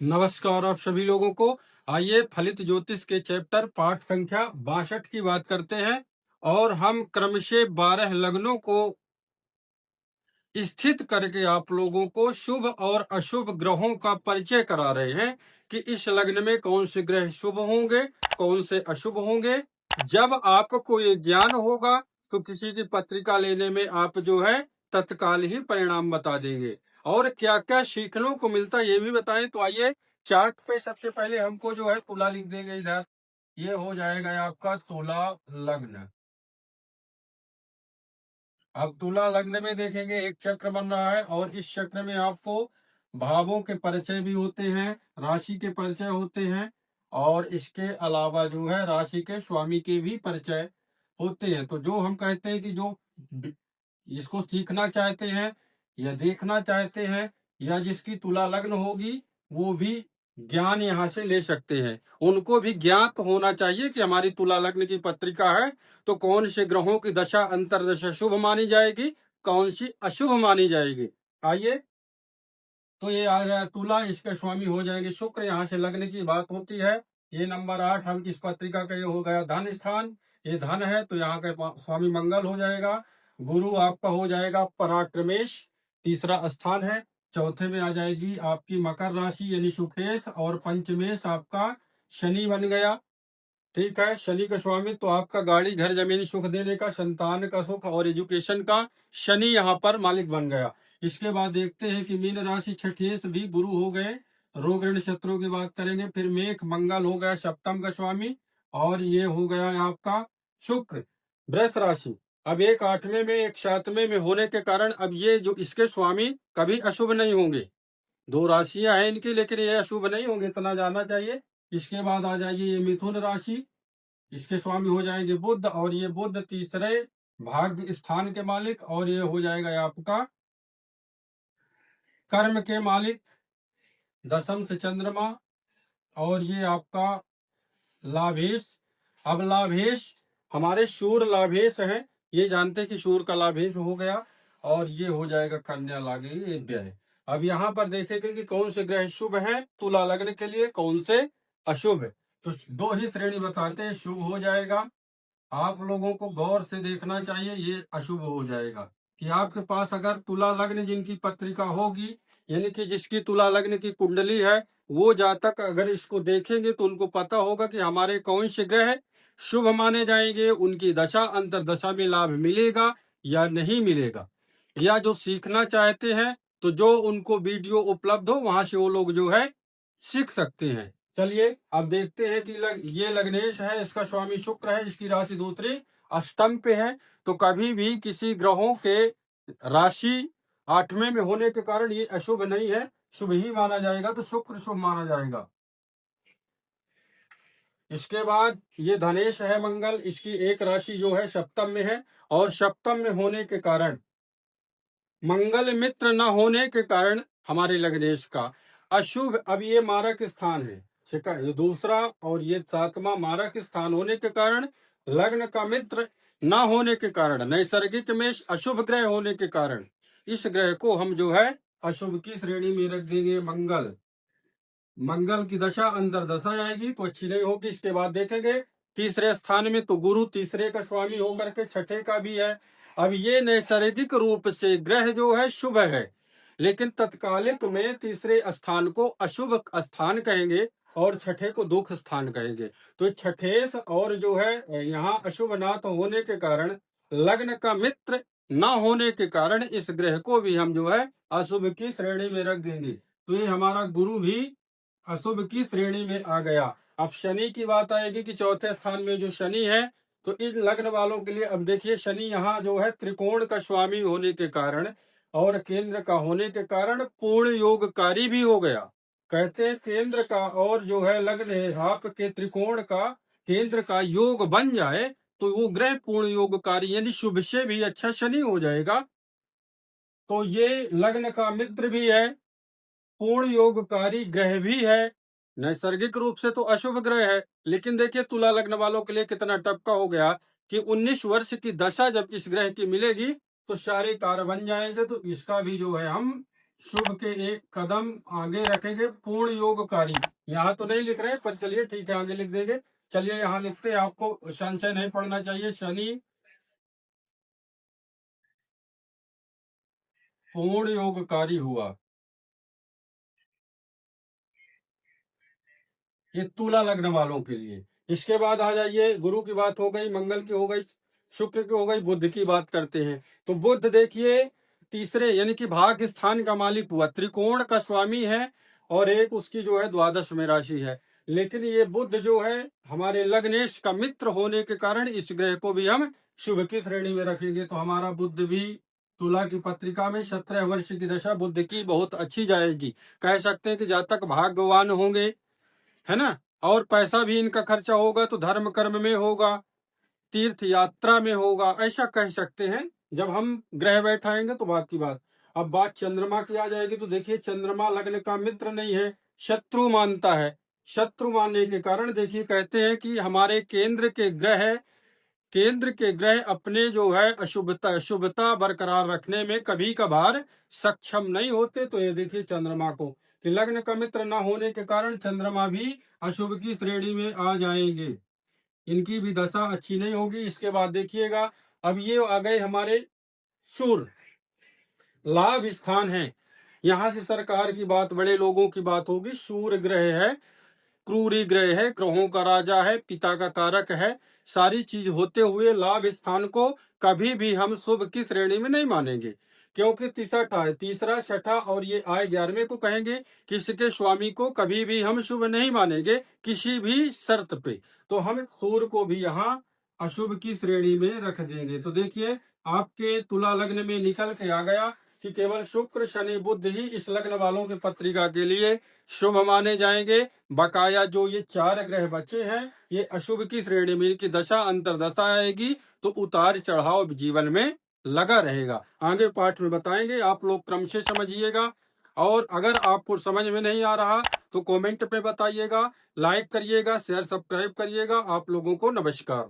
नमस्कार आप सभी लोगों को। आइए फलित ज्योतिष के चैप्टर पाठ संख्या 62 की बात करते हैं और हम क्रमशः 12 लग्नों को स्थित करके आप लोगों को शुभ और अशुभ ग्रहों का परिचय करा रहे हैं कि इस लग्न में कौन से ग्रह शुभ होंगे, कौन से अशुभ होंगे। जब आपको ये ज्ञान होगा तो किसी की पत्रिका लेने में आप जो है तत्काल ही परिणाम बता देंगे। और क्या क्या सीखने को मिलता है ये भी बताएं। तो आइए चार्ट पे सबसे पहले हमको जो है तुला लिख देंगे इधर। ये हो जाएगा आपका तुला लग्न। अब तुला लग्न में देखेंगे एक चक्र बन रहा है और इस चक्र में आपको भावों के परिचय भी होते हैं, राशि के परिचय होते हैं और इसके अलावा जो है राशि के स्वामी के भी परिचय होते हैं। तो जो हम कहते हैं कि जो इसको सीखना चाहते हैं या देखना चाहते हैं या जिसकी तुला लग्न होगी वो भी ज्ञान यहाँ से ले सकते हैं। उनको भी ज्ञात होना चाहिए कि हमारी तुला लग्न की पत्रिका है तो कौन से ग्रहों की दशा अंतरदशा शुभ मानी जाएगी, कौन सी अशुभ मानी जाएगी। आइए तो ये आ गया तुला, इसके स्वामी हो जाएंगे शुक्र। यहाँ से लग्न की बात होती है। ये नंबर 8 हम इस पत्रिका का ये हो गया धन स्थान। ये धन है तो यहाँ का स्वामी मंगल हो जाएगा। गुरु आपका हो जाएगा पराक्रमेश, तीसरा स्थान है। चौथे में आ जाएगी आपकी मकर राशि यानी सुखेश और पंचमेश आपका शनि बन गया। ठीक है, शनि का स्वामी तो आपका गाड़ी घर जमीन सुख देने का, संतान का सुख और एजुकेशन का शनि यहाँ पर मालिक बन गया। इसके बाद देखते हैं कि मीन राशि छठेश भी गुरु हो गए। रोग ऋण शत्रु की बात करेंगे। फिर मेघ मंगल हो गया सप्तम का स्वामी और ये हो गया आपका शुक्र वृष राशि। अब एक 8वें में एक 7वें में होने के कारण अब ये जो इसके स्वामी कभी अशुभ नहीं होंगे। दो राशियां हैं इनकी लेकिन ये अशुभ नहीं होंगे, इतना जानना चाहिए। इसके बाद आ जाइए ये मिथुन राशि, इसके स्वामी हो जाएंगे बुध और ये बुध तीसरे भाग्य स्थान के मालिक और ये हो जाएगा आपका कर्म के मालिक। दशम से चंद्रमा और ये आपका लाभेश। अब लाभेश हमारे सूर्य लाभेश है, ये जानते कि सूर्य का लाभेश हो गया और ये हो जाएगा कन्या लागे व्यय। अब यहाँ पर देखेंगे कि कौन से ग्रह शुभ है तुला लग्न के लिए, कौन से अशुभ है। तो दो ही श्रेणी बताते हैं, शुभ हो जाएगा। आप लोगों को गौर से देखना चाहिए, ये अशुभ हो जाएगा कि आपके पास अगर तुला लग्न जिनकी पत्रिका होगी यानी कि जिसकी तुला लग्न की कुंडली है वो जातक अगर इसको देखेंगे तो उनको पता होगा कि हमारे कौन से ग्रह शुभ माने जाएंगे, उनकी दशा अंतरदशा में लाभ मिलेगा या नहीं मिलेगा। या जो सीखना चाहते हैं तो जो उनको वीडियो उपलब्ध हो वहां से वो लोग जो है सीख सकते हैं। चलिए अब देखते हैं कि ये लग्नेश है, इसका स्वामी शुक्र है, इसकी राशि दूसरी अष्टम पे है। तो कभी भी किसी ग्रहों के राशि 8वें में होने के कारण ये अशुभ नहीं है, शुभ ही माना जाएगा। तो शुक्र शुभ माना जाएगा। इसके बाद ये धनेश है मंगल, इसकी एक राशि जो है सप्तम में है और सप्तम में होने के कारण मंगल मित्र न होने के कारण हमारे लग्नेश का अशुभ। अब ये मारक स्थान है, ये दूसरा और ये 7वां मारक स्थान होने के कारण लग्न का मित्र न होने के कारण नैसर्गिक में अशुभ ग्रह होने के कारण इस ग्रह को हम जो है अशुभ की श्रेणी में रख देंगे। मंगल मंगल की दशा अंदर दशा आएगी तो अच्छी नहीं होगी। इसके बाद देखेंगे तीसरे स्थान में तो गुरु तीसरे का स्वामी होकर के छठे का भी है। अब ये नैसर्गिक रूप से ग्रह जो है शुभ है लेकिन तत्कालिक में तीसरे स्थान को अशुभ स्थान कहेंगे और छठे को दुख स्थान कहेंगे। तो छठे और जो है यहाँ अशुभ नाथ होने के कारण लग्न का मित्र न होने के कारण इस ग्रह को भी हम जो है अशुभ की श्रेणी में रख देंगे। तो ये हमारा गुरु भी अशुभ की श्रेणी में आ गया। अब शनि की बात आएगी कि चौथे स्थान में जो शनि है तो इन लग्न वालों के लिए अब देखिए शनि यहाँ जो है त्रिकोण का स्वामी होने के कारण और केंद्र का होने के कारण पूर्ण योगकारी भी हो गया। कहते हैं केंद्र का और जो है लग्न है आपके त्रिकोण का केंद्र का योग बन जाए तो वो ग्रह पूर्ण योगकारी यानी शुभ से भी अच्छा शनि हो जाएगा। तो ये लग्न का मित्र भी है, पूर्ण योगकारी ग्रह भी है। नैसर्गिक रूप से तो अशुभ ग्रह है लेकिन देखिए तुला लग्न वालों के लिए कितना टपका हो गया कि 19 वर्ष की दशा जब इस ग्रह की मिलेगी तो सारे कार्य बन जाएंगे। तो इसका भी जो है हम शुभ के एक कदम आगे रखेंगे, पूर्ण योगकारी। यहाँ तो नहीं लिख रहे, पर चलिए ठीक है, आगे लिख देंगे। चलिए यहाँ लिखते हैं, आपको संशय नहीं पड़ना चाहिए। शनि पूर्ण योगकारी हुआ। ये तुला लग्न वालों के लिए। इसके बाद आ जाइए, गुरु की बात हो गई, मंगल की हो गई, शुक्र की हो गई, बुध की बात करते हैं। तो बुध देखिए तीसरे यानी कि भाग स्थान का मालिक हुआ, त्रिकोण का स्वामी है, और एक उसकी जो है द्वादश में राशि है। लेकिन ये बुध जो है हमारे लग्नेश का मित्र होने के कारण इस ग्रह को भी हम शुभ की श्रेणी में रखेंगे। तो हमारा बुध भी तुला की पत्रिका में 17 वर्ष की दशा बुध की बहुत अच्छी जाएगी। कह सकते हैं कि जब तक भाग्यवान होंगे, है ना, और पैसा भी इनका खर्चा होगा तो धर्म कर्म में होगा, तीर्थ यात्रा में होगा, ऐसा कह सकते हैं। जब हम ग्रह बैठाएंगे तो बात की बात। अब बात चंद्रमा की आ जाएगी, तो देखिए चंद्रमा लग्न का मित्र नहीं है, शत्रु मानता है। शत्रु मानने के कारण देखिए कहते हैं कि हमारे केंद्र के ग्रह अपने जो है शुभता बरकरार रखने में कभी कभार सक्षम नहीं होते। तो ये देखिए चंद्रमा को कि लग्न का मित्र न होने के कारण चंद्रमा भी अशुभ की श्रेणी में आ जाएंगे, इनकी भी दशा अच्छी नहीं होगी। इसके बाद देखिएगा, अब ये आ गए हमारे सूर्य, लाभ स्थान है। यहाँ से सरकार की बात, बड़े लोगों की बात होगी। सूर्य ग्रह है, क्रूरी ग्रह है, ग्रहों का राजा है, पिता का कारक है। सारी चीज होते हुए लाभ स्थान को कभी भी हम शुभ की श्रेणी में नहीं मानेंगे, क्योंकि तीसरा छठा और ये आय 11वें को कहेंगे। किसके स्वामी को कभी भी हम शुभ नहीं मानेंगे किसी भी शर्त पे। तो हम सूर्य को भी यहाँ अशुभ की श्रेणी में रख देंगे। तो देखिए आपके तुला लग्न में निकल के आ गया कि केवल शुक्र शनि बुध ही इस लग्न वालों के पत्रिका के लिए शुभ माने जाएंगे। बकाया जो ये 4 ग्रह बचे हैं ये अशुभ की श्रेणी में, इनकी दशा अंतरदशा आएगी तो उतार चढ़ाव जीवन में लगा रहेगा। आगे पाठ में बताएंगे, आप लोग क्रम से समझिएगा। और अगर आपको समझ में नहीं आ रहा तो कमेंट पे बताइएगा, लाइक करिएगा, शेयर सब्सक्राइब करिएगा। आप लोगों को नमस्कार।